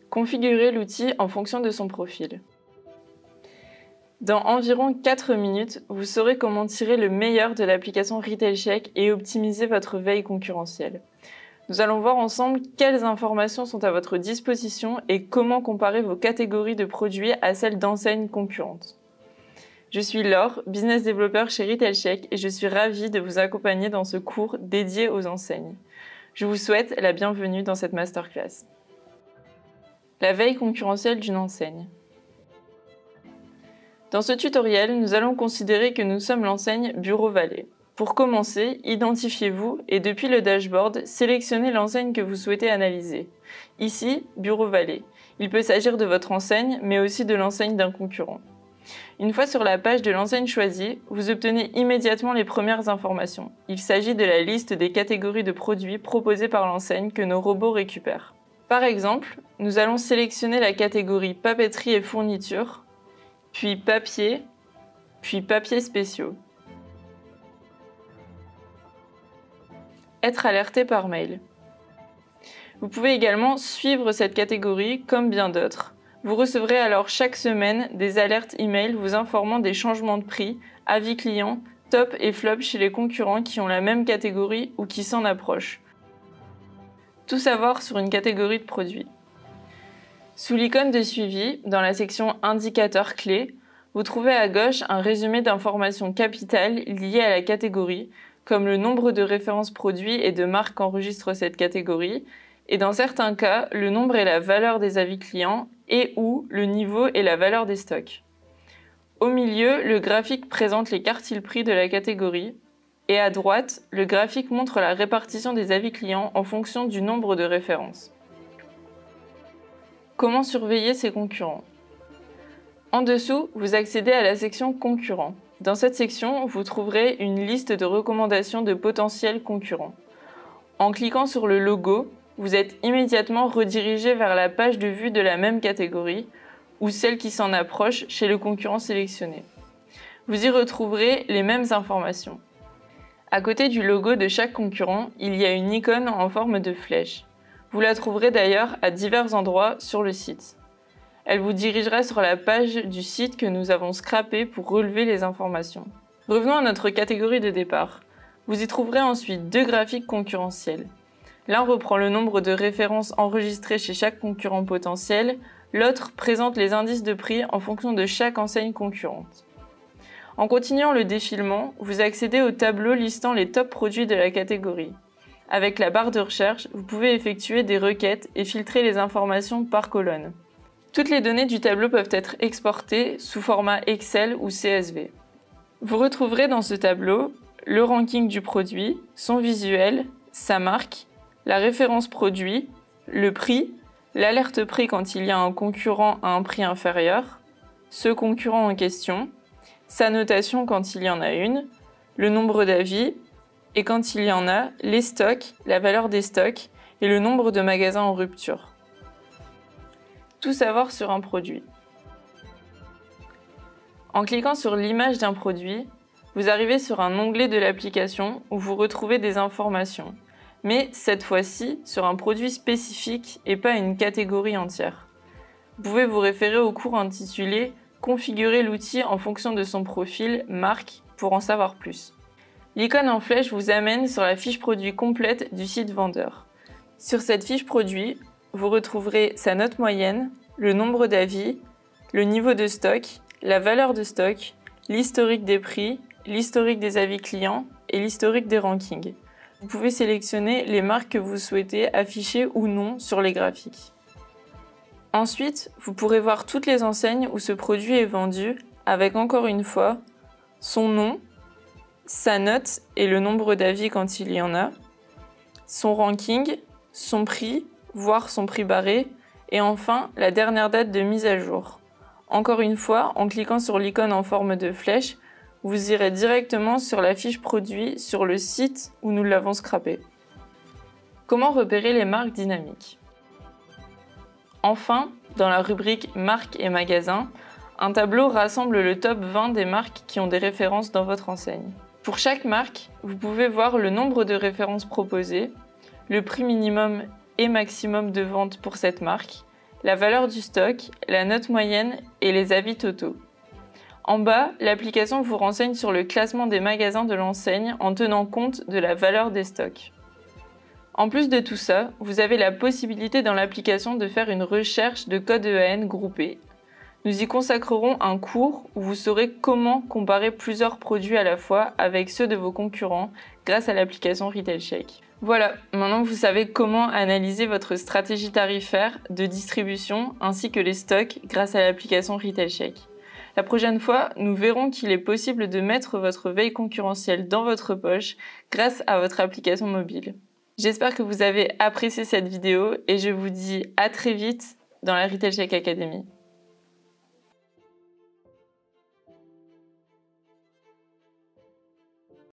Configurez l'outil en fonction de son profil. Dans environ 4 minutes, vous saurez comment tirer le meilleur de l'application RetailCheck et optimiser votre veille concurrentielle. Nous allons voir ensemble quelles informations sont à votre disposition et comment comparer vos catégories de produits à celles d'enseignes concurrentes. Je suis Laure, business développeur chez RetailCheck et je suis ravie de vous accompagner dans ce cours dédié aux enseignes. Je vous souhaite la bienvenue dans cette masterclass. La veille concurrentielle d'une enseigne. Dans ce tutoriel, nous allons considérer que nous sommes l'enseigne Bureau Vallée. Pour commencer, identifiez-vous et depuis le dashboard, sélectionnez l'enseigne que vous souhaitez analyser. Ici, Bureau Vallée. Il peut s'agir de votre enseigne, mais aussi de l'enseigne d'un concurrent. Une fois sur la page de l'enseigne choisie, vous obtenez immédiatement les premières informations. Il s'agit de la liste des catégories de produits proposées par l'enseigne que nos robots récupèrent. Par exemple, nous allons sélectionner la catégorie papeterie et fournitures, puis papier spéciaux. Être alerté par mail. Vous pouvez également suivre cette catégorie comme bien d'autres. Vous recevrez alors chaque semaine des alertes email vous informant des changements de prix, avis clients, top et flop chez les concurrents qui ont la même catégorie ou qui s'en approchent. Tout savoir sur une catégorie de produits. Sous l'icône de suivi, dans la section Indicateurs clés, vous trouvez à gauche un résumé d'informations capitales liées à la catégorie, comme le nombre de références produits et de marques qu'enregistre cette catégorie, et dans certains cas, le nombre et la valeur des avis clients et ou le niveau et la valeur des stocks. Au milieu, le graphique présente les quartiles prix de la catégorie et à droite, le graphique montre la répartition des avis clients en fonction du nombre de références. Comment surveiller ses concurrents? En dessous, vous accédez à la section Concurrents. Dans cette section, vous trouverez une liste de recommandations de potentiels concurrents. En cliquant sur le logo, vous êtes immédiatement redirigé vers la page de vue de la même catégorie ou celle qui s'en approche chez le concurrent sélectionné. Vous y retrouverez les mêmes informations. À côté du logo de chaque concurrent, il y a une icône en forme de flèche. Vous la trouverez d'ailleurs à divers endroits sur le site. Elle vous dirigera sur la page du site que nous avons scrappé pour relever les informations. Revenons à notre catégorie de départ. Vous y trouverez ensuite deux graphiques concurrentiels. L'un reprend le nombre de références enregistrées chez chaque concurrent potentiel, l'autre présente les indices de prix en fonction de chaque enseigne concurrente. En continuant le défilement, vous accédez au tableau listant les top produits de la catégorie. Avec la barre de recherche, vous pouvez effectuer des requêtes et filtrer les informations par colonne. Toutes les données du tableau peuvent être exportées sous format Excel ou CSV. Vous retrouverez dans ce tableau le ranking du produit, son visuel, sa marque, la référence produit, le prix, l'alerte prix quand il y a un concurrent à un prix inférieur, ce concurrent en question, sa notation quand il y en a une, le nombre d'avis et quand il y en a, les stocks, la valeur des stocks et le nombre de magasins en rupture. Tout savoir sur un produit. En cliquant sur l'image d'un produit, vous arrivez sur un onglet de l'application où vous retrouvez des informations, mais cette fois-ci sur un produit spécifique et pas une catégorie entière. Vous pouvez vous référer au cours intitulé « Configurer l'outil en fonction de son profil, marque » pour en savoir plus. L'icône en flèche vous amène sur la fiche produit complète du site vendeur. Sur cette fiche produit, vous retrouverez sa note moyenne, le nombre d'avis, le niveau de stock, la valeur de stock, l'historique des prix, l'historique des avis clients et l'historique des rankings. Vous pouvez sélectionner les marques que vous souhaitez afficher ou non sur les graphiques. Ensuite, vous pourrez voir toutes les enseignes où ce produit est vendu avec encore une fois son nom, sa note et le nombre d'avis quand il y en a, son ranking, son prix, voire son prix barré, et enfin la dernière date de mise à jour. Encore une fois, en cliquant sur l'icône en forme de flèche, vous irez directement sur la fiche produit sur le site où nous l'avons scrappé. Comment repérer les marques dynamiques? Enfin, dans la rubrique marques et magasins, un tableau rassemble le top 20 des marques qui ont des références dans votre enseigne. Pour chaque marque, vous pouvez voir le nombre de références proposées, le prix minimum et maximum de vente pour cette marque la valeur du stock, la note moyenne et les avis totaux. En bas, l'application vous renseigne sur le classement des magasins de l'enseigne en tenant compte de la valeur des stocks. En plus de tout ça, vous avez la possibilité dans l'application de faire une recherche de codes EAN groupés. Nous y consacrerons un cours où vous saurez comment comparer plusieurs produits à la fois avec ceux de vos concurrents grâce à l'application Retail Check. Voilà, maintenant vous savez comment analyser votre stratégie tarifaire de distribution ainsi que les stocks grâce à l'application Retail Check. La prochaine fois, nous verrons qu'il est possible de mettre votre veille concurrentielle dans votre poche grâce à votre application mobile. J'espère que vous avez apprécié cette vidéo et je vous dis à très vite dans la Retail Check Academy.